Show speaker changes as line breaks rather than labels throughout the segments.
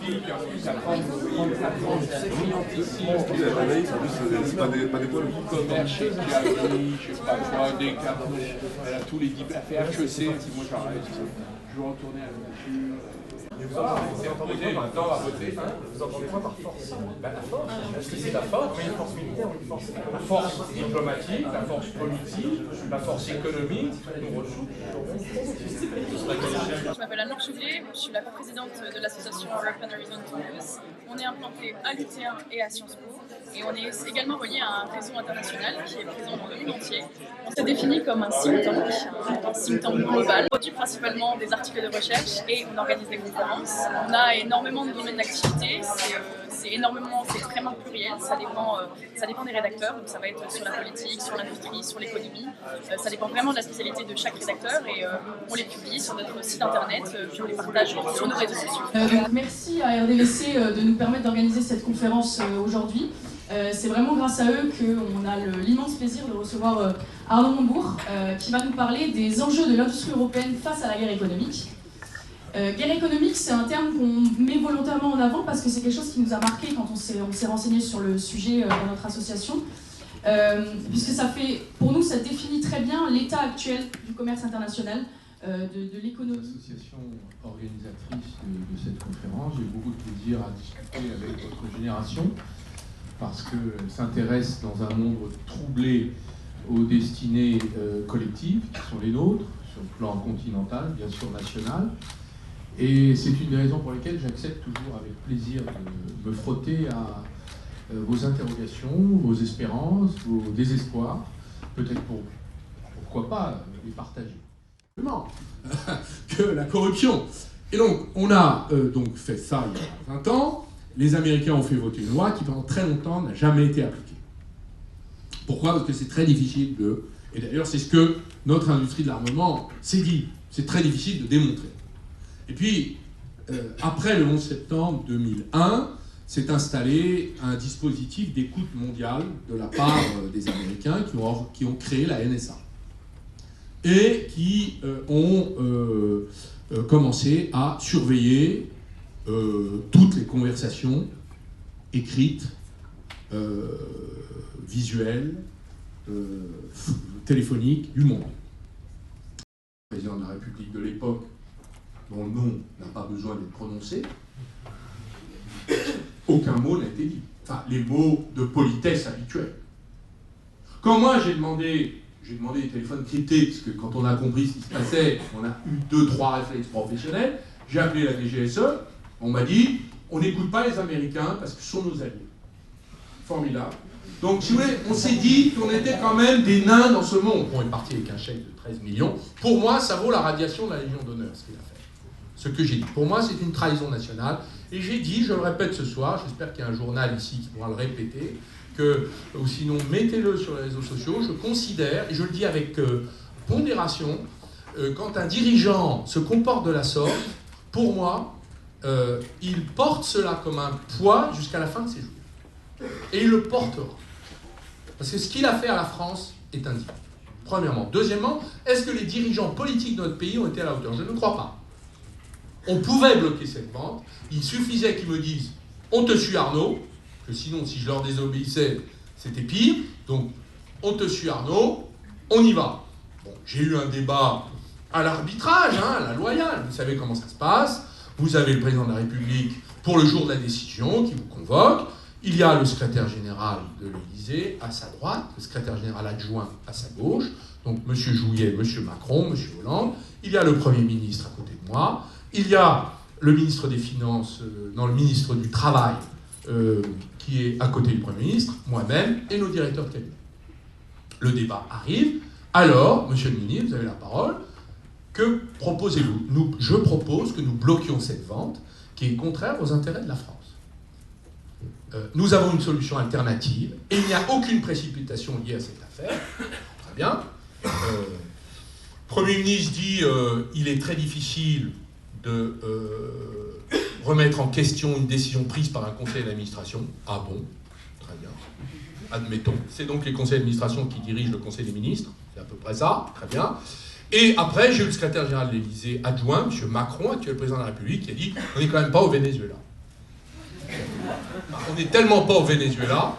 puis ensuite la forme de la tranche brillantissime,
c'est pas des poils.
comme HCAI, je sais pas quoi, des cartons, elle a tous les diplômes, elle fait HEC, puis moi j'arrête, je veux retourner à la nature.
Vous entendez quoi par voter? Vous entendez quoi par force? La force. Est-ce que c'est la force? Mais une force militaire ou une force? La force diplomatique, la force politique, la force économique, nos ressources.
Je m'appelle Anne Chevlier, je suis la présidente de l'association European Horizon Toulouse. On est implanté à l'UT1 et à Sciences Po et on est également relié à un réseau international qui est présent dans le monde entier. On s'est défini comme un think tank global. On produit principalement des articles de recherche et on organise des conférences. On a énormément de domaines d'activité, c'est extrêmement pluriel, ça dépend des rédacteurs, donc ça va être sur la politique, sur l'industrie, sur l'économie, ça dépend vraiment de la spécialité de chaque rédacteur et on les publie sur notre site internet, puis on les partage sur nos réseaux sociaux.
Donc merci à RDVC de nous permettre d'organiser cette conférence aujourd'hui. C'est vraiment grâce à eux qu'on a l'immense plaisir de recevoir Arnaud Montebourg qui va nous parler des enjeux de l'industrie européenne face à la guerre économique. Guerre économique, c'est un terme qu'on met volontairement en avant parce que c'est quelque chose qui nous a marqué quand on s'est renseigné sur le sujet dans notre association. Puisque pour nous, ça définit très bien l'état actuel du commerce international, de l'économie.
L'association organisatrice de cette conférence, j'ai beaucoup de plaisir à discuter avec votre génération parce qu'elle s'intéresse dans un monde troublé aux destinées collectives qui sont les nôtres, sur le plan continental, bien sûr national. Et c'est une des raisons pour lesquelles j'accepte toujours avec plaisir de me frotter à vos interrogations, vos espérances, vos désespoirs, peut-être pourquoi pas les partager.
Que la corruption. Et donc, on a donc fait ça il y a 20 ans. Les Américains ont fait voter une loi qui, pendant très longtemps, n'a jamais été appliquée. Pourquoi? Parce que c'est très difficile de... Et d'ailleurs, c'est ce que notre industrie de l'armement s'est dit. C'est très difficile de démontrer. Et puis, après le 11 septembre 2001, s'est installé un dispositif d'écoute mondiale de la part des Américains qui ont créé la NSA. Et qui ont commencé à surveiller toutes les conversations écrites, visuelles, téléphoniques du monde. Le président de la République de l'époque, dont le nom n'a pas besoin d'être prononcé, aucun mot n'a été dit. Enfin, les mots de politesse habituels. Quand moi j'ai demandé des téléphones cryptés, parce que quand on a compris ce qui se passait, on a eu 2-3 réflexes professionnels, j'ai appelé la DGSE, on m'a dit, on n'écoute pas les Américains parce que ce sont nos alliés. Formidable. Donc, si vous voulez, on s'est dit qu'on était quand même des nains dans ce monde. On est parti avec un chèque de 13 millions. Pour moi, ça vaut la radiation de la Légion d'honneur, ce qu'il a fait. Ce que j'ai dit. Pour moi, c'est une trahison nationale. Et j'ai dit, je le répète ce soir, j'espère qu'il y a un journal ici qui pourra le répéter, ou sinon, mettez-le sur les réseaux sociaux. Je considère, et je le dis avec pondération, quand un dirigeant se comporte de la sorte, pour moi, il porte cela comme un poids jusqu'à la fin de ses jours. Et il le portera. Parce que ce qu'il a fait à la France est indigne. Premièrement. Deuxièmement, est-ce que les dirigeants politiques de notre pays ont été à la hauteur? Je ne crois pas. On pouvait bloquer cette vente. Il suffisait qu'ils me disent « on te suit Arnaud », que sinon, si je leur désobéissais, c'était pire. Donc, on te suit Arnaud, on y va. Bon, j'ai eu un débat à l'arbitrage, à la loyale. Vous savez comment ça se passe. Vous avez le président de la République pour le jour de la décision qui vous convoque. Il y a le secrétaire général de l'Élysée à sa droite, le secrétaire général adjoint à sa gauche, donc M. Jouyet, M. Macron, M. Hollande. Il y a le Premier ministre à côté de moi. Il y a le ministre des Finances, le ministre du Travail, qui est à côté du Premier ministre, moi-même, et nos directeurs de cabinet. Le débat arrive. Alors, Monsieur le ministre, vous avez la parole. Que proposez-vous? Je propose que nous bloquions cette vente qui est contraire aux intérêts de la France. Nous avons une solution alternative et il n'y a aucune précipitation liée à cette affaire. Très bien. Premier ministre dit il est très difficile de remettre en question une décision prise par un conseil d'administration. Ah bon? Très bien. Admettons. C'est donc les conseils d'administration qui dirigent le conseil des ministres. C'est à peu près ça. Très bien. Et après, j'ai eu le secrétaire général de l'Élysée adjoint, M. Macron, actuel président de la République, qui a dit « on n'est quand même pas au Venezuela ». On n'est tellement pas au Venezuela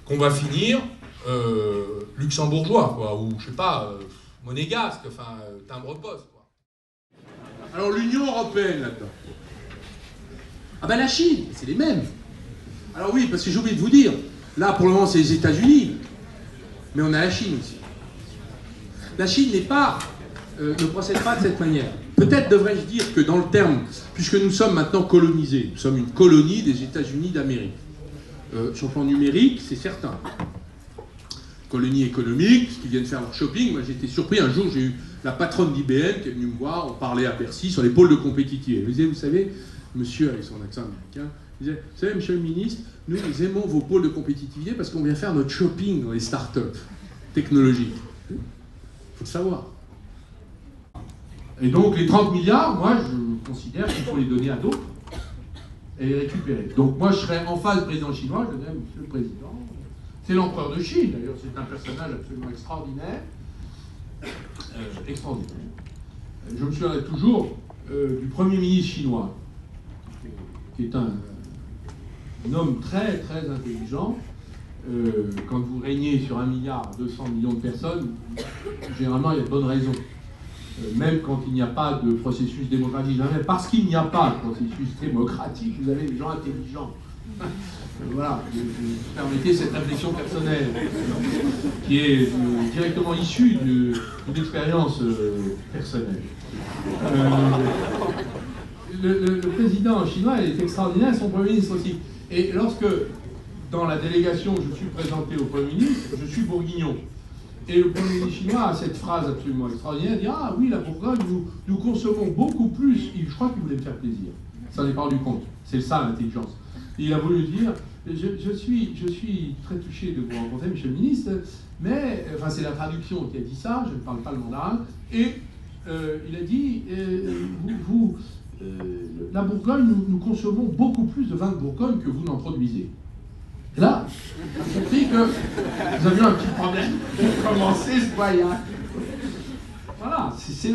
qu'on va finir luxembourgeois, quoi, ou je sais pas, monégasque, enfin, timbre-poste, quoi. Alors l'Union européenne, là-dedans. Ah ben la Chine, c'est les mêmes. Alors oui, parce que j'ai oublié de vous dire, là pour le moment c'est les États-Unis, mais on a la Chine aussi. La Chine ne procède pas de cette manière. Peut-être devrais-je dire que dans le terme, puisque nous sommes maintenant colonisés, nous sommes une colonie des États-Unis d'Amérique. Sur le plan numérique, c'est certain. Colonie économique, parce qu'ils viennent faire leur shopping. Moi j'étais surpris, un jour j'ai eu la patronne d'IBM qui est venue me voir, on parlait à Bercy sur les pôles de compétitivité. Elle me disait, vous savez, monsieur avec son accent américain, il disait, vous savez, monsieur le ministre, nous aimons vos pôles de compétitivité parce qu'on vient faire notre shopping dans les startups technologiques. Il faut le savoir. Et donc les 30 milliards, moi je considère qu'il faut les donner à d'autres et les récupérer. Donc moi je serais en face du président chinois, je dirais, monsieur le président, c'est l'empereur de Chine, d'ailleurs c'est un personnage absolument extraordinaire. Extraordinaire. Je me souviendrai toujours du Premier ministre chinois, qui est un homme très très intelligent. Quand vous régnez sur 1,2 milliard de personnes, généralement il y a de bonnes raisons. Même quand il n'y a pas de processus démocratique. Parce qu'il n'y a pas de processus démocratique, vous avez des gens intelligents. Voilà, vous permettez cette réflexion personnelle qui est directement issue d'une expérience personnelle. Le président chinois est extraordinaire, son Premier ministre aussi. Et lorsque, dans la délégation, je suis présenté au Premier ministre, je suis bourguignon. Et le Premier ministre chinois a cette phrase absolument extraordinaire, il dit « Ah oui, la Bourgogne, nous consommons beaucoup plus. » Je crois qu'il voulait me faire plaisir. Ça n'est pas rendu compte. C'est ça l'intelligence. Il a voulu dire « je suis très touché de vous rencontrer, monsieur le ministre, mais... » Enfin, c'est la traduction qui a dit ça, je ne parle pas le mandarin. Et il a dit « la Bourgogne, nous consommons beaucoup plus de vin de Bourgogne que vous n'en produisez. » Et là, j'ai compris que nous avions un petit problème pour commencer ce voyage. Voilà, c'est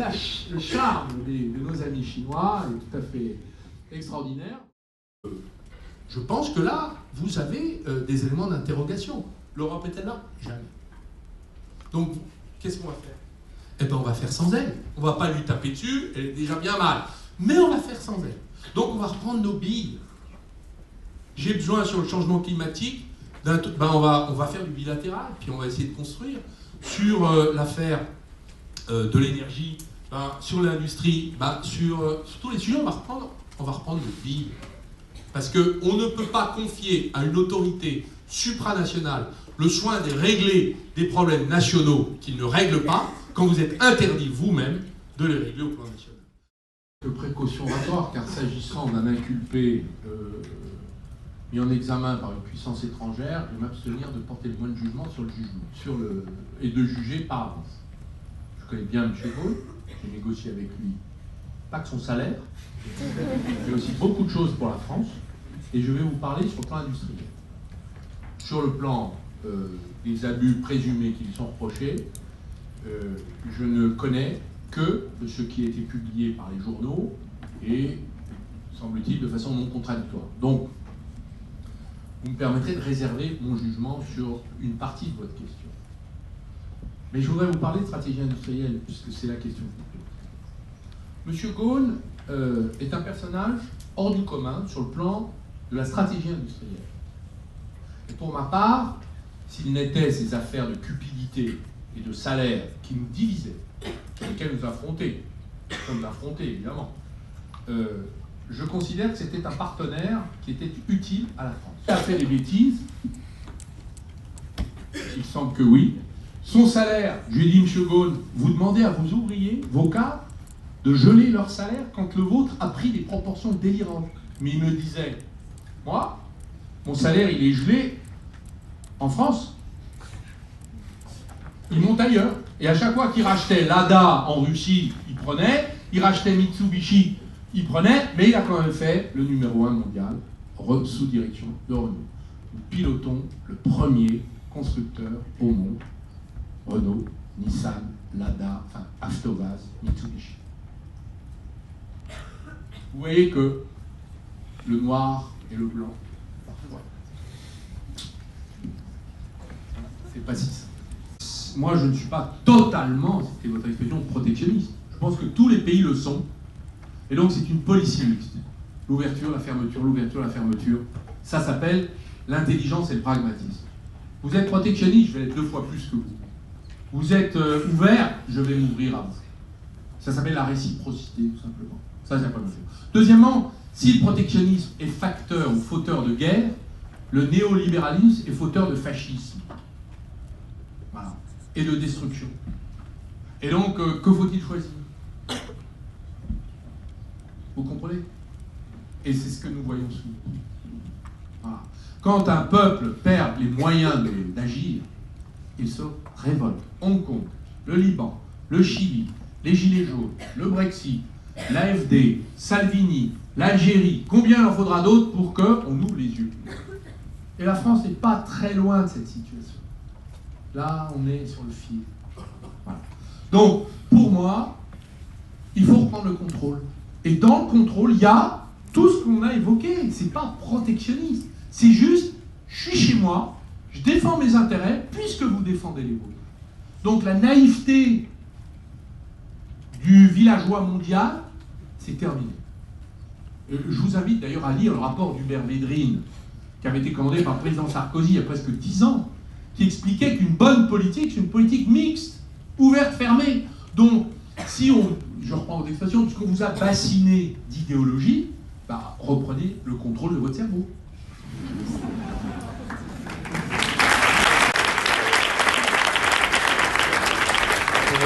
le charme de nos amis chinois, est tout à fait extraordinaire. Je pense que là, vous avez des éléments d'interrogation. L'Europe est-elle là? Jamais. Donc, qu'est-ce qu'on va faire? Eh bien, on va faire sans elle. On ne va pas lui taper dessus, elle est déjà bien mal. Mais on va faire sans elle. Donc, on va reprendre nos billes. J'ai besoin sur le changement climatique, on va faire du bilatéral, puis on va essayer de construire. Sur l'affaire de l'énergie, sur l'industrie, sur tous les sujets, on va reprendre le billes. Parce qu'on ne peut pas confier à une autorité supranationale le soin de régler des problèmes nationaux qu'il ne règle pas quand vous êtes interdit vous-même de les régler au plan national. Précaution oratoire, car s'agissant d'un inculpé mis en examen par une puissance étrangère, je vais m'abstenir de porter le moins de jugement sur le jugement, et de juger par avance. Je connais bien M. Gaulle, j'ai négocié avec lui, pas que son salaire, mais aussi beaucoup de choses pour la France, et je vais vous parler sur le plan industriel. Sur le plan des abus présumés qui lui sont reprochés, je ne connais que ce qui a été publié par les journaux, et semble-t-il de façon non contradictoire. Donc, vous me permettrez de réserver mon jugement sur une partie de votre question. Mais je voudrais vous parler de stratégie industrielle, puisque c'est la question. Monsieur Ghosn est un personnage hors du commun sur le plan de la stratégie industrielle. Et pour ma part, s'il n'était ces affaires de cupidité et de salaire qui nous divisaient, lesquelles nous affrontaient, comme affrontés évidemment, je considère que c'était un partenaire qui était utile à la France. Il a fait des bêtises, il semble que oui. Son salaire, je lui ai dit, M. Ghosn, vous demandez à vos ouvriers, vos cadres, de geler leur salaire quand le vôtre a pris des proportions délirantes. Mais il me disait, moi, mon salaire, il est gelé en France. Il monte ailleurs. Et à chaque fois qu'il rachetait Lada en Russie, il prenait. Il rachetait Mitsubishi, il prenait. Mais il a quand même fait le numéro 1 mondial, sous direction de Renault. Nous pilotons le premier constructeur au monde, Renault, Nissan
Lada, enfin Avtovaz, Mitsubishi. Vous voyez que le noir et le blanc, parfois, c'est pas si simple. Moi, je ne suis pas totalement, c'était votre expression, protectionniste. Je pense que tous les pays le sont. Et donc, c'est une policy mixte. L'ouverture, la fermeture, l'ouverture, la fermeture. Ça s'appelle l'intelligence et le pragmatisme. Vous êtes protectionniste, je vais être 2 fois plus que vous. Vous êtes ouvert, je vais m'ouvrir à vous. Ça s'appelle la réciprocité, tout simplement. Ça, c'est la première chose. Deuxièmement, si le protectionnisme est facteur ou fauteur de guerre, le néolibéralisme est fauteur de fascisme. Voilà. Et de destruction. Et donc, que faut-il choisir? Vous comprenez? Et c'est ce que nous voyons souvent. Voilà. Quand un peuple perd les moyens d'agir, il se révolte. Hong Kong, le Liban, le Chili, les Gilets jaunes, le Brexit, l'AfD, Salvini, l'Algérie. Combien il en faudra d'autres pour qu'on ouvre les yeux? Et la France n'est pas très loin de cette situation. Là, on est sur le fil. Voilà. Donc, pour moi, il faut reprendre le contrôle. Et dans le contrôle, il y a tout ce qu'on a évoqué. C'est pas protectionniste. C'est juste, je suis chez moi, je défends mes intérêts puisque vous défendez les vôtres. Donc la naïveté du villageois mondial, c'est terminé. Je vous invite d'ailleurs à lire le rapport d'Hubert Védrine, qui avait été commandé par le président Sarkozy il y a presque 10 ans, qui expliquait qu'une bonne politique, c'est une politique mixte, ouverte, fermée. Donc, si je reprends votre expression, puisqu'on vous a bassiné d'idéologie, bah, reprenez le contrôle de votre cerveau.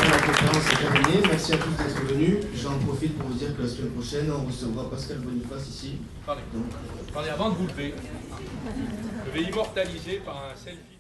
La conférence est terminée. Merci à tous d'être venus. J'en profite pour vous dire que la semaine prochaine, on recevra Pascal Boniface ici.
Attendez, avant de vous lever, je vais immortaliser par un selfie.